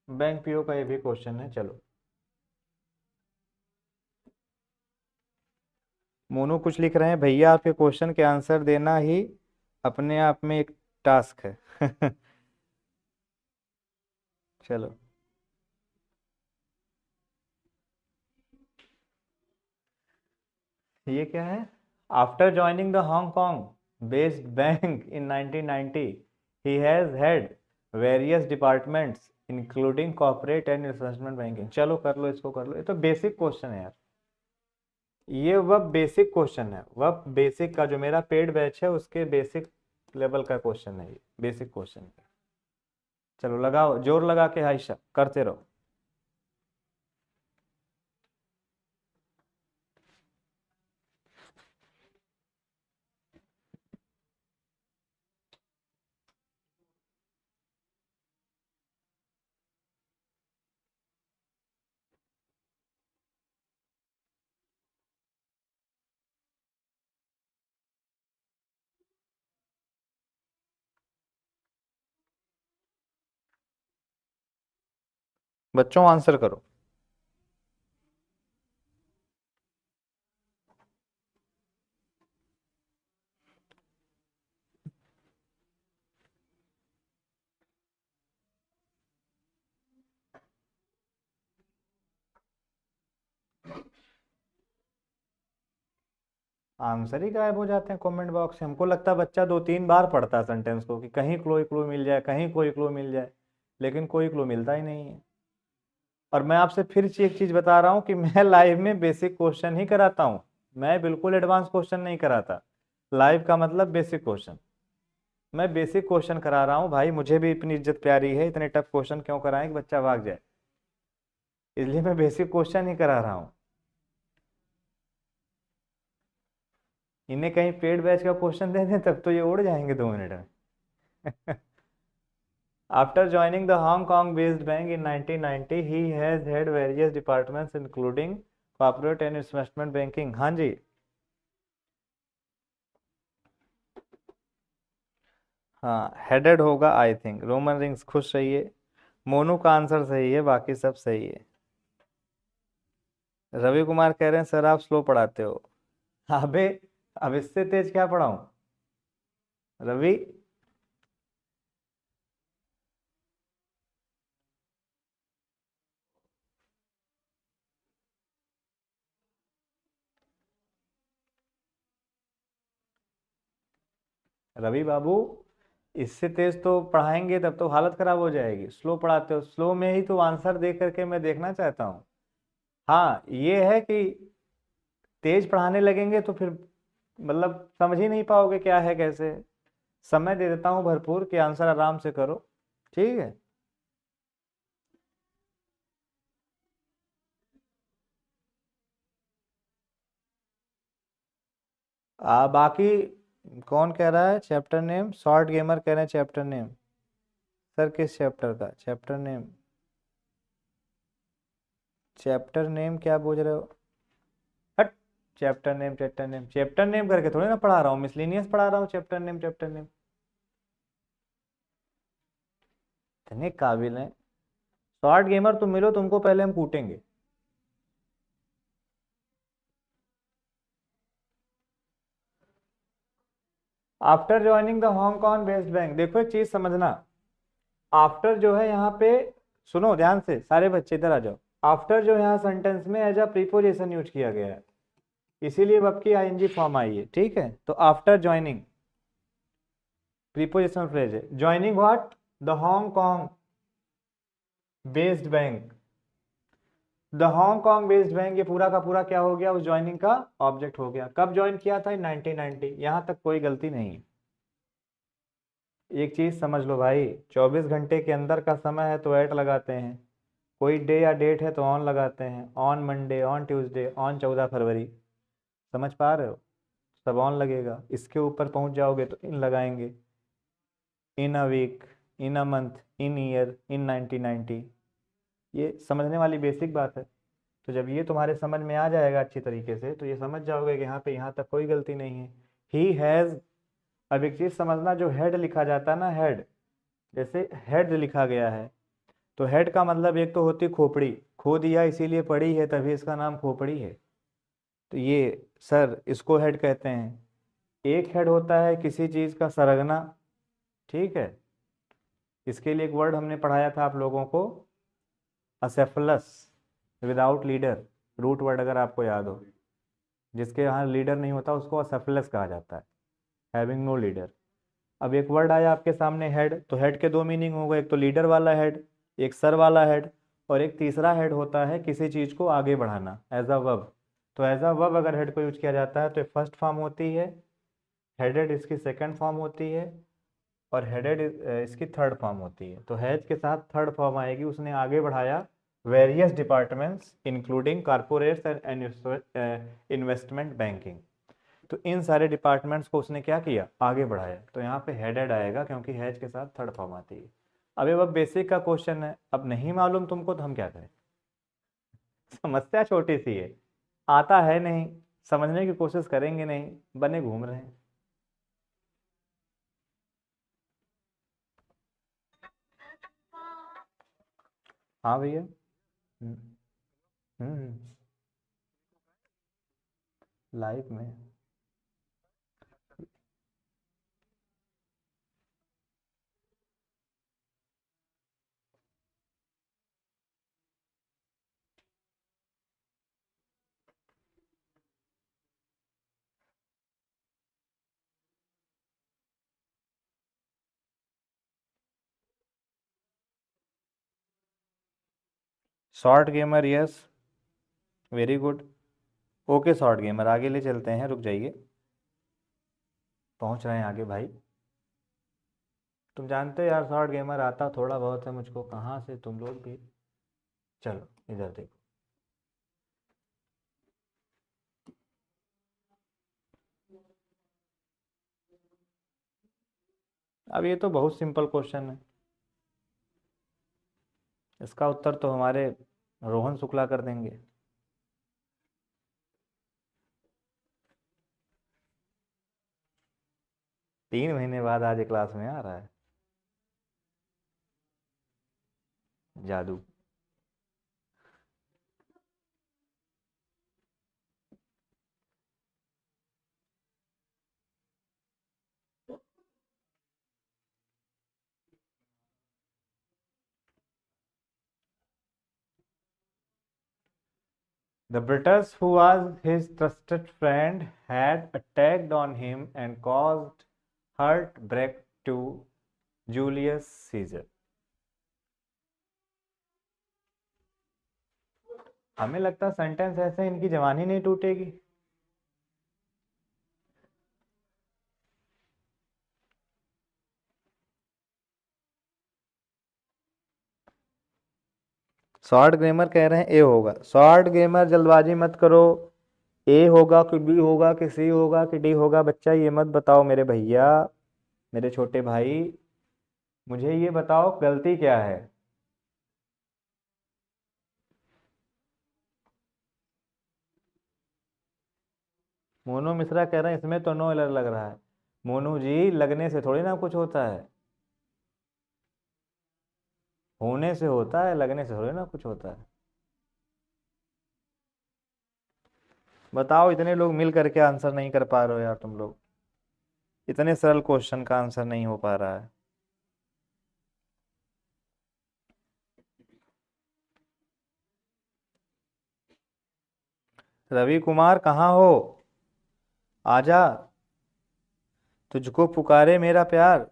Bank PO का ये भी क्वेश्चन है। चलो, मोनू कुछ लिख रहे हैं, भैया आपके क्वेश्चन के आंसर देना ही अपने आप में एक टास्क है। चलो, ये क्या है? After joining the Hong Kong based bank in 1990 he has head various departments including corporate and investment banking. चलो कर लो, इसको कर लो, ये तो बेसिक क्वेश्चन है यार। ये वह बेसिक क्वेश्चन है, वह बेसिक का जो मेरा पेड बैच है उसके बेसिक लेवल का क्वेश्चन है, ये बेसिक क्वेश्चन है। चलो लगाओ, जोर लगा के आयशा, करते रहो। बच्चों आंसर करो। आंसर ही गायब हो जाते हैं कमेंट बॉक्स से। हमको लगता है बच्चा दो तीन बार पढ़ता है सेंटेंस को कि कहीं कोई क्लू मिल जाए, कहीं कोई क्लू मिल जाए, लेकिन कोई क्लू मिलता ही नहीं है। और मैं आपसे फिर एक चीज बता रहा हूँ कि मैं लाइव में बेसिक क्वेश्चन ही कराता हूँ, मैं बिल्कुल एडवांस क्वेश्चन नहीं कराता। लाइव का मतलब बेसिक क्वेश्चन। मैं बेसिक क्वेश्चन करा रहा हूँ भाई, मुझे भी अपनी इज्जत प्यारी है, इतने टफ क्वेश्चन क्यों कराएं कि बच्चा भाग जाए। इसलिए मैं बेसिक क्वेश्चन ही करा रहा हूँ। इन्हें कहीं पेड बैच का क्वेश्चन दे दें तब तो ये उड़ जाएंगे 2 मिनट में। After joining the Hong Kong-based bank in 1990, he has had various departments including corporate and investment banking। हाँ जी, हाँ हेडेड होगा आई थिंक। रोमन रिंग्स खुश रहिए। मोनू का आंसर सही है, बाकी सब सही है। रवि कुमार कह रहे हैं सर आप स्लो पढ़ाते हो। अबे, अब इससे तेज क्या पढ़ाऊं रवि? रवि बाबू, इससे तेज तो पढ़ाएंगे तब तो हालत खराब हो जाएगी। स्लो पढ़ाते हो, स्लो में ही तो आंसर दे करके मैं देखना चाहता हूँ। हाँ ये है कि तेज पढ़ाने लगेंगे तो फिर मतलब समझ ही नहीं पाओगे क्या है कैसे। समय दे देता हूँ भरपूर कि आंसर आराम से करो, ठीक है। बाकी कौन कह रहा है चैप्टर नेम? शॉर्ट गेमर कह रहे हैं चैप्टर नेम। सर किस चैप्टर का चैप्टर नेम? चैप्टर नेम क्या बोल रहे हो? हट। Chapter name, chapter name, chapter name करके थोड़ी ना पढ़ा रहा हूँ, मिसलिनियस पढ़ा रहा हूँ। Chapter name, chapter name. इतने काबिल हैं। शॉर्ट गेमर तुम मिलो, तुमको पहले हम कूटेंगे। After joining the Hong Kong based bank, देखो एक चीज समझना। आफ्टर जो है यहाँ पे, सुनो ध्यान से सारे बच्चे इधर आ जाओ। आफ्टर जो यहाँ सेंटेंस में एज अ प्रीपोजिशन यूज किया गया है, इसीलिए वर्ब की आईएनजी फॉर्म आई है, ठीक है। तो आफ्टर ज्वाइनिंग प्रीपोजिशनल फ्रेज है। Joining what? The Hong Kong based bank. The Hong Kong based bank, ये पूरा का पूरा क्या हो गया? उस ज्वाइनिंग का ऑब्जेक्ट हो गया। कब ज्वाइन किया था? इन 1990। यहां तक कोई गलती नहीं है। एक चीज समझ लो भाई, 24 घंटे के अंदर का समय है तो ऐट लगाते हैं। कोई डे या डेट है तो ऑन लगाते हैं। On Monday, on Tuesday, on 14 फरवरी। समझ पा रहे हो? सब ऑन लगेगा। इसके ऊपर पहुंच जाओगे तो इन लगाएंगे। In a week, in a month, in year, in 1990। ये समझने वाली बेसिक बात है। तो जब ये तुम्हारे समझ में आ जाएगा अच्छी तरीके से तो ये समझ जाओगे कि यहाँ पे यहाँ तक कोई गलती नहीं है। He has. अब एक चीज समझना, जो हेड लिखा जाता है ना, हेड, जैसे हेड लिखा गया है, तो हेड का मतलब एक तो होती खोपड़ी, खो दिया इसीलिए पड़ी है, तभी इसका नाम खोपड़ी है। तो ये सर इसको हेड कहते हैं। एक हेड होता है किसी चीज का सरगना, ठीक है। इसके लिए एक वर्ड हमने पढ़ाया था आप लोगों को, असेफलस, विदाउट लीडर, रूट वर्ड अगर आपको याद हो, जिसके यहाँ लीडर नहीं होता उसको असेफलस कहा जाता है, हैविंग नो लीडर। अब एक वर्ड आया आपके सामने हेड, तो हेड के दो मीनिंग हो गए, एक तो लीडर वाला हेड, एक सर वाला हेड, और एक तीसरा हेड होता है किसी चीज को आगे बढ़ाना, एज अ वर्ब। तो एज अ वर्ब अगर हेड को यूज किया जाता है तो फर्स्ट फॉर्म होती है, हेडेड इसकी सेकंड फॉर्म होती है, और हेडेड इसकी थर्ड फॉर्म होती है। तो हैज के साथ थर्ड फॉर्म आएगी, उसने आगे बढ़ाया various departments including corporates and investment banking. तो इन सारे डिपार्टमेंट्स को उसने क्या किया, आगे बढ़ाया। तो यहाँ पे हेडेड आएगा क्योंकि हैज के साथ थर्ड फॉर्म आती है। अब ये अब बेसिक का क्वेश्चन है, अब नहीं मालूम तुमको तो हम क्या करें। समस्या छोटी सी है, आता है नहीं, समझने की कोशिश करेंगे नहीं, बने घूम रहे हैं। हाँ भैया। हम्म। हम्म। लाइफ में short gamer, yes, very good. Okay short gamer, आगे ले चलते हैं, रुक जाइए, पहुंच रहे हैं आगे भाई। तुम जानते हो यार शॉर्ट गेमर आता थोड़ा बहुत है मुझको, कहाँ से तुम लोग भी। चलो इधर देखो। अब ये तो बहुत सिंपल क्वेश्चन है, इसका उत्तर तो हमारे रोहन शुक्ला कर देंगे। 3 महीने बाद आज क्लास में आ रहा है, जादू। The British, who was his trusted friend, had attacked on him and caused heartbreak to Julius Caesar. हमें लगता है सेंटेंस ऐसे इनकी जवानी नहीं टूटेगी। शॉर्ट गेमर कह रहे हैं ए होगा। शॉर्ट गेमर जल्दबाजी मत करो, ए होगा कि बी होगा कि सी होगा कि डी होगा, बच्चा ये मत बताओ मेरे भैया, मेरे छोटे भाई, मुझे ये बताओ गलती क्या है। मोनू मिश्रा कह रहे हैं इसमें तो नो एरर लग रहा है। मोनू जी लगने से थोड़ी ना कुछ होता है, होने से होता है, लगने से थोड़ी ना कुछ होता है। बताओ इतने लोग मिल करके आंसर नहीं कर पा रहे हो यार तुम लोग, इतने सरल क्वेश्चन का आंसर नहीं हो पा रहा है। रवि कुमार कहाँ हो, आजा, तुझको पुकारे मेरा प्यार।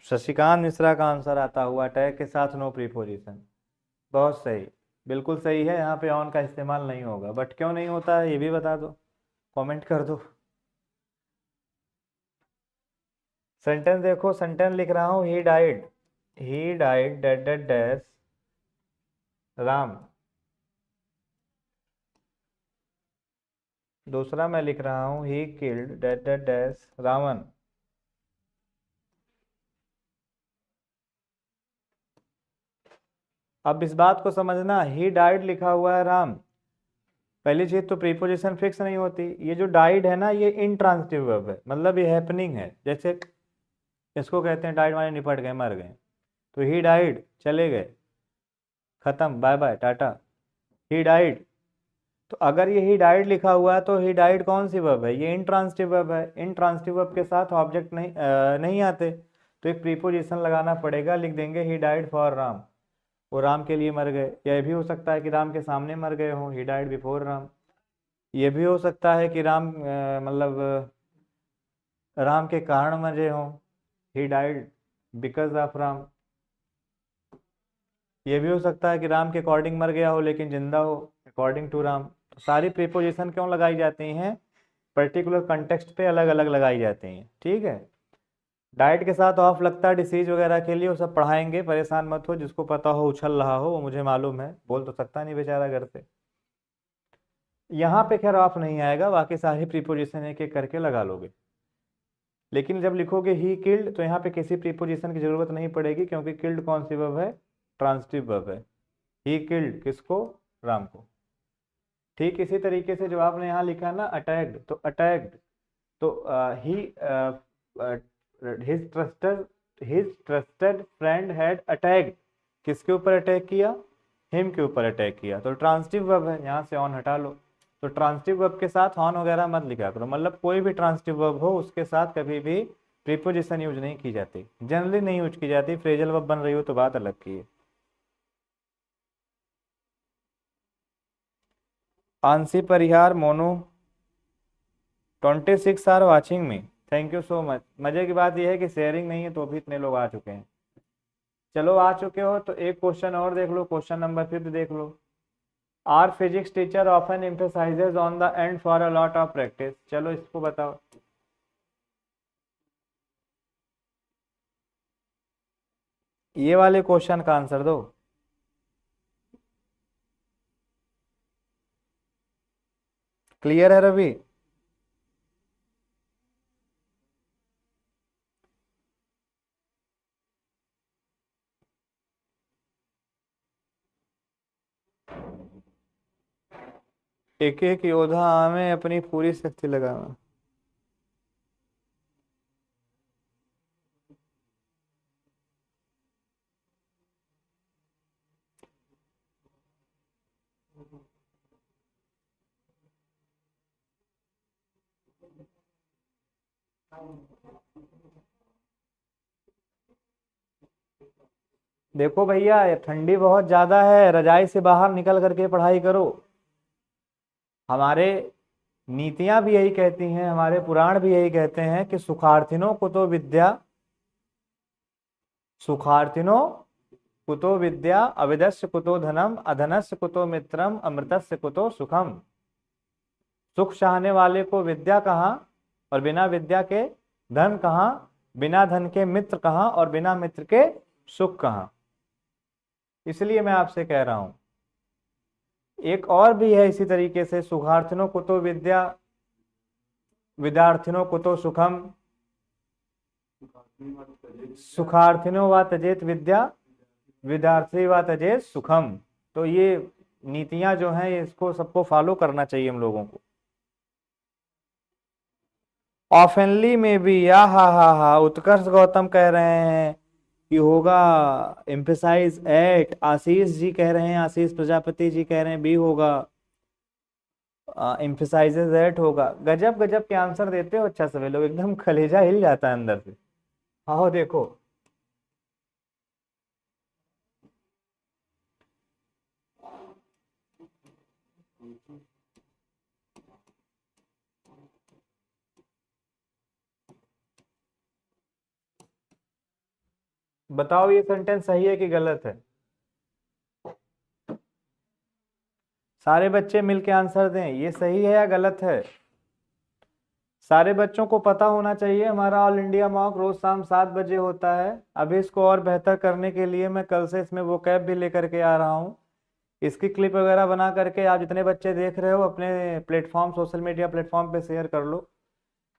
शशिकांत मिश्रा का आंसर आता हुआ टैग के साथ नो प्रीपोजिशन, बहुत सही, बिल्कुल सही है। यहाँ पे ऑन का इस्तेमाल नहीं होगा, बट क्यों नहीं होता है ये भी बता दो, कमेंट कर दो। सेंटेंस देखो, सेंटेंस लिख रहा हूँ, he died dead dead dash Ram. दूसरा मैं लिख रहा हूँ, he killed dead dead dash Ravan. अब इस बात को समझना, ही डाइड लिखा हुआ है राम, पहली चीज तो प्रीपोजिशन फिक्स नहीं होती, ये जो डाइड है ना ये इंट्रांसिटिव वर्ब है, मतलब ये हैपनिंग है। जैसे इसको कहते हैं डाइड माने निपट गए, मर गए। तो ही डाइड, चले गए, खत्म, bye bye, tata, he died. तो अगर ये ही डाइड लिखा हुआ है तो ही डाइड कौन सी वर्ब है? ये इंट्रांसिटिव वर्ब है। इंट्रांसिटिव वर्ब के साथ ऑब्जेक्ट नहीं आते, तो एक प्रीपोजिशन लगाना पड़ेगा। लिख देंगे ही डाइड फॉर राम, वो राम के लिए मर गए। यह भी हो सकता है कि राम के सामने मर गए हों, ही डाइड बिफोर राम। ये भी हो सकता है कि राम मतलब राम के कारण मरे हों, he died because of Ram. ये भी हो सकता है कि राम के अकॉर्डिंग मर गया हो लेकिन जिंदा हो, अकॉर्डिंग टू राम। तो सारी प्रीपोजिशन क्यों लगाई जाती हैं? पर्टिकुलर कंटेक्स्ट पे अलग अलग लगाई जाती हैं, ठीक है। डाइट के साथ ऑफ लगता है डिसीज वगैरह के लिए, वो सब पढ़ाएंगे, परेशान मत हो। जिसको पता हो उछल रहा हो, वो मुझे मालूम है, बोल तो सकता नहीं बेचारा घर से। यहाँ पे खैर ऑफ नहीं आएगा, बाकी सारी प्रीपोजिशन एक एक करके लगा लोगे। लेकिन जब लिखोगे ही किल्ड तो यहाँ पे किसी प्रीपोजिशन की जरूरत नहीं पड़ेगी, क्योंकि किल्ड कौन सी वर्ब है? ट्रांसिटिव वर्ब है। ही किल्ड किसको? राम को। ठीक इसी तरीके से जो आपने यहाँ लिखा ना अटैक्ड, तो अटैक्ड तो he his trusted friend had attacked, किसके ऊपर अटैक किया? हिम के ऊपर अटैक किया। तो ट्रांसिटिव वर्ब है, यहाँ से ऑन हटा लो। तो ट्रांसिटिव वर्ब के साथ ऑन वगैरह मत लिखा करो, मतलब कोई भी ट्रांसिटिव वर्ब हो उसके साथ कभी भी प्रीपोजिशन यूज नहीं की जाती, जनरली नहीं यूज की जाती। फ्रेजल वर्ब बन रही हो तो बात अलग की है। Aansi Parihar Monu 26 are watching me, thank you so much. मजे की बात यह है कि शेयरिंग नहीं है तो भी इतने लोग आ चुके हैं। चलो आ चुके हो तो एक क्वेश्चन और देख लो, क्वेश्चन नंबर 5 देख लो। Our physics teacher often emphasises on the end for a lot of practice. चलो इसको बताओ। ये वाले क्वेश्चन का आंसर दो। क्लियर है रवि? एक एक योद्धा में अपनी पूरी शक्ति लगाना। देखो भैया ठंडी बहुत ज्यादा है, रजाई से बाहर निकल करके पढ़ाई करो। हमारे नीतियां भी यही कहती हैं, हमारे पुराण भी यही कहते हैं कि सुखार्थिनो कुतो विद्या, सुखार्थिनो कुतो विद्या, अविदस्य कुतो धनम, अधनस्य कुतो मित्रम, अमृतस्य कुतो सुखम। सुख चाहने वाले को विद्या कहाँ, और बिना विद्या के धन कहाँ, बिना धन के मित्र कहाँ, और बिना मित्र के सुख कहाँ। इसलिए मैं आपसे कह रहा हूं, एक और भी है इसी तरीके से, सुखार्थिनो कुतो विद्या, विद्यार्थिनो कुतो सुखम, सुखार्थिनो व तजेत विद्या, विद्यार्थी व तजेत सुखम। तो ये नीतियां जो हैं इसको सबको फॉलो करना चाहिए हम लोगों को। ऑफनली में भी, या हा उत्कर्ष गौतम कह रहे हैं कि होगा एम्फेसाइज एट, आशीष जी कह रहे हैं, आशीष प्रजापति जी कह रहे हैं बी होगा, एम्फेसाइजेज एट होगा। गजब गजब के आंसर देते हो, अच्छा सभी लोग, एकदम कलेजा हिल जाता है अंदर से। आओ देखो, बताओ ये सेंटेंस सही है कि गलत है? सारे बच्चे मिलके आंसर दें, ये सही है या गलत है? सारे बच्चों को पता होना चाहिए हमारा ऑल इंडिया मॉक रोज शाम 7 बजे होता है। अभी इसको और बेहतर करने के लिए मैं कल से इसमें वो कैब भी लेकर के आ रहा हूँ। इसकी क्लिप वगैरह बना करके आप जितने बच्चे देख रहे हो अपने प्लेटफॉर्म, सोशल मीडिया प्लेटफॉर्म पे शेयर कर लो।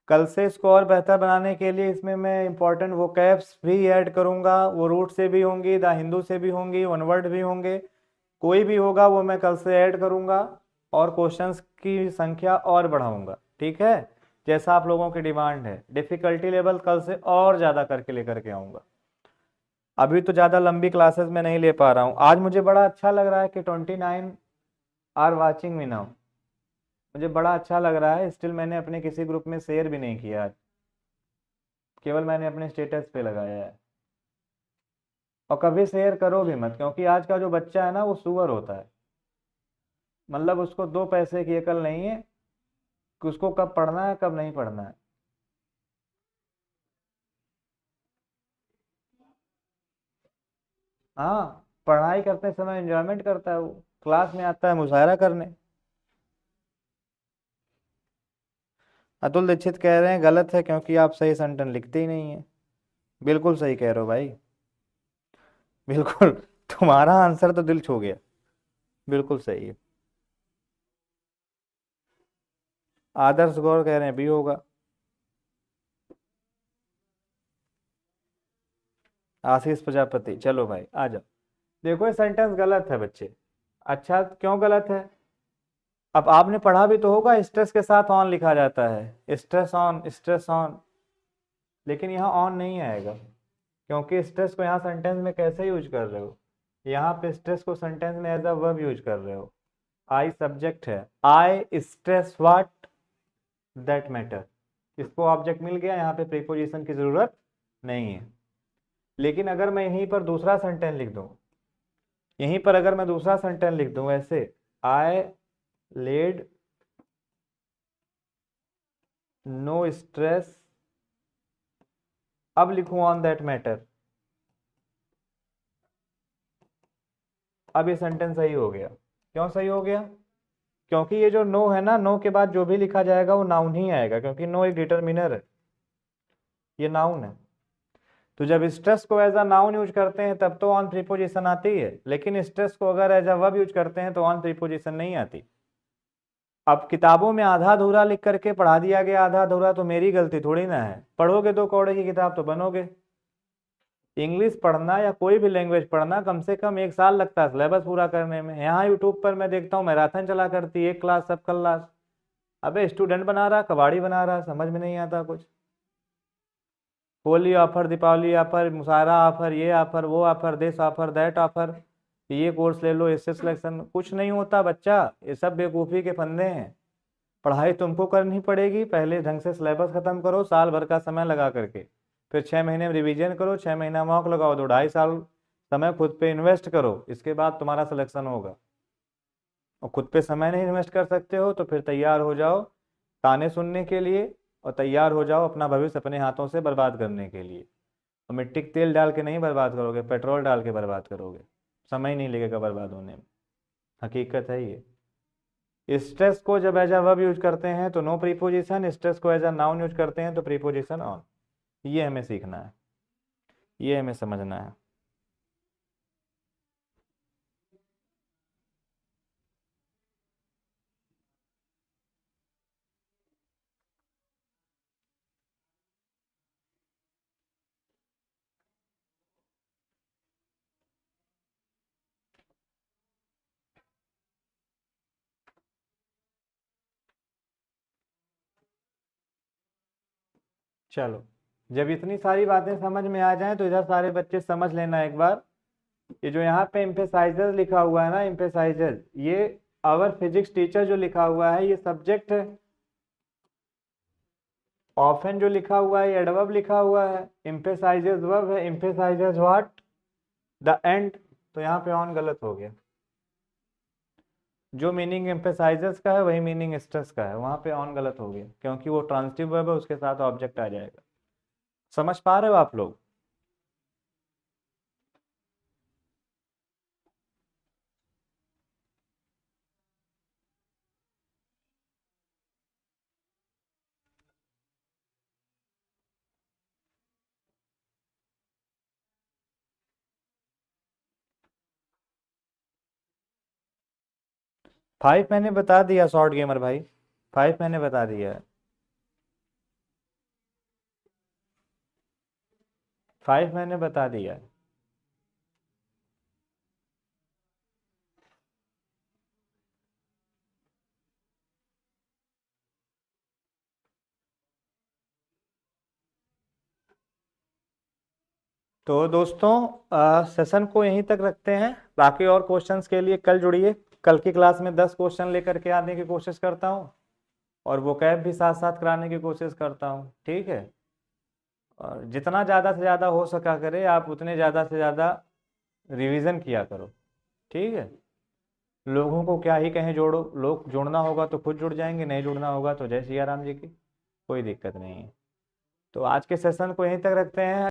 कल से इसको और बेहतर बनाने के लिए इसमें मैं इंपॉर्टेंट वो कैब्स भी ऐड करूंगा। वो रूट से भी होंगी, द हिंदू से भी होंगी, वन वर्ड भी होंगे, कोई भी होगा वो मैं कल से ऐड करूंगा, और क्वेश्चंस की संख्या और बढ़ाऊंगा, ठीक है। जैसा आप लोगों की डिमांड है। डिफिकल्टी लेवल कल से और ज़्यादा करके लेकर के आऊँगा। अभी तो ज़्यादा लंबी क्लासेस में नहीं ले पा रहा हूँ। आज मुझे बड़ा अच्छा लग रहा है कि 29 आर वाचिंग मी नाउ। मुझे बड़ा अच्छा लग रहा है। स्टिल मैंने अपने किसी ग्रुप में शेयर भी नहीं किया आज, केवल मैंने अपने स्टेटस पे लगाया है। और कभी शेयर करो भी मत, क्योंकि आज का जो बच्चा है ना वो सुअर होता है। मतलब उसको दो पैसे की अकल नहीं है कि उसको कब पढ़ना है कब नहीं पढ़ना है। हाँ, पढ़ाई करते समय एंजॉयमेंट करता है वो, क्लास में आता है मुशायरा करने। अतुल दीक्षित कह रहे हैं गलत है क्योंकि आप सही सेंटेंस लिखते ही नहीं है। बिल्कुल सही कह रहे हो भाई, बिल्कुल। तुम्हारा आंसर तो दिल छू गया, बिल्कुल सही है। आदर्श गौर कह रहे हैं भी होगा। आशीष प्रजापति, चलो भाई आ जाओ। देखो ये सेंटेंस गलत है बच्चे। अच्छा, क्यों गलत है? अब आपने पढ़ा भी तो होगा, स्ट्रेस के साथ ऑन लिखा जाता है, स्ट्रेस ऑन, स्ट्रेस ऑन। लेकिन यहाँ ऑन नहीं आएगा, क्योंकि स्ट्रेस को यहाँ सेंटेंस में कैसे यूज कर रहे हो? यहाँ पे स्ट्रेस को सेंटेंस में एज अ वर्ब यूज कर रहे हो। आई सब्जेक्ट है, आई स्ट्रेस व्हाट दैट मैटर। इसको ऑब्जेक्ट मिल गया, यहाँ पे प्रीपोजिशन की जरूरत नहीं है। लेकिन अगर मैं यहीं पर दूसरा सेंटेंस लिख दूं, यहीं पर अगर मैं दूसरा सेंटेंस लिख दूं ऐसे, आई लेड नो स्ट्रेस, अब लिखूं ऑन दैट मैटर, अब ये सेंटेंस सही हो गया। क्यों सही हो गया? क्योंकि ये जो नो है ना, नो के बाद जो भी लिखा जाएगा वो नाउन ही आएगा, क्योंकि नो एक डिटर्मिनर है, ये नाउन है। तो जब स्ट्रेस को एज अ नाउन यूज करते हैं तब तो ऑन प्रीपोजिशन आती है, लेकिन स्ट्रेस को अगर एज अ वर्ब यूज करते हैं तो ऑन प्रीपोजिशन नहीं आती। अब किताबों में आधा अधूरा लिख करके पढ़ा दिया गया, आधा अधूरा, तो मेरी गलती थोड़ी ना है। पढ़ोगे दो कौड़े की किताब तो बनोगे। इंग्लिश पढ़ना या कोई भी लैंग्वेज पढ़ना कम से कम 1 साल लगता है सिलेबस पूरा करने में। यहाँ यूट्यूब पर मैं देखता हूँ मैराथन चला करती, एक क्लास सब क्लास। अबे स्टूडेंट बना रहा, कबाड़ी बना रहा, समझ में नहीं आता कुछ। होली ऑफर, दीपावली ऑफर, मुशायरा ऑफर, ये ऑफर, वो offer, this offer, that offer, ये कोर्स ले लो, इससे सिलेक्शन, कुछ नहीं होता बच्चा। ये सब बेवकूफ़ी के फंदे हैं। पढ़ाई तुमको करनी पड़ेगी, पहले ढंग से सिलेबस खत्म करो साल भर का समय लगा करके, फिर 6 महीने में रिवीजन करो, 6 महीना मॉक लगाओ, 2 ढाई साल समय खुद पे इन्वेस्ट करो, इसके बाद तुम्हारा सिलेक्शन होगा। और खुद पे समय नहीं इन्वेस्ट कर सकते हो तो फिर तैयार हो जाओ ताने सुनने के लिए, और तैयार हो जाओ अपना भविष्य अपने हाथों से बर्बाद करने के लिए। और मिट्टी के तेल डाल के नहीं बर्बाद करोगे, पेट्रोल डाल के बर्बाद करोगे, समय नहीं लगेगा बर्बाद होने में। हकीकत है ये। स्ट्रेस को जब एज अ वर्ब यूज करते हैं तो नो प्रीपोजिशन, स्ट्रेस को एज अ नाउन यूज करते हैं तो प्रीपोजिशन ऑन। ये हमें सीखना है, ये हमें समझना है। चलो, जब इतनी सारी बातें समझ में आ जाएं तो इधर सारे बच्चे समझ लेना एक बार। ये जो यहाँ पे एम्फेसाइजर लिखा हुआ है ना, एम्फेसाइजर, ये आवर फिजिक्स टीचर जो लिखा हुआ है ये सब्जेक्ट है। ऑफन जो लिखा हुआ है एडवर्ब लिखा हुआ है, एम्फेसाइजेस वर्ब है, एम्फेसाइजेस व्हाट, द एंड। तो यहाँ पे ऑन गलत हो गया। जो मीनिंग एम्फेसाइजेस का है वही मीनिंग स्ट्रेस का है, वहां पे ऑन गलत हो गया, क्योंकि वो ट्रांसिटिव वर्ब है, उसके साथ ऑब्जेक्ट आ जाएगा। समझ पा रहे हो आप लोग? 5 मैंने बता दिया शॉर्ट गेमर भाई, 5 मैंने बता दिया है। 5 मैंने बता दिया है। तो दोस्तों सेशन को यहीं तक रखते हैं। बाकी और क्वेश्चंस के लिए कल जुड़िए। कल की क्लास में 10 क्वेश्चन लेकर के आने की कोशिश करता हूँ और वो कैब भी साथ साथ कराने की कोशिश करता हूँ, ठीक है। और जितना ज़्यादा से ज़्यादा हो सका करे आप उतने ज़्यादा से ज़्यादा रिवीजन किया करो, ठीक है। लोगों को क्या ही कहें, जोड़ो, लोग जुड़ना होगा तो खुद जुड़ जाएंगे, नहीं जुड़ना होगा तो जय सिया राम जी की, कोई दिक्कत नहीं है। तो आज के सेशन को यहीं तक रखते हैं।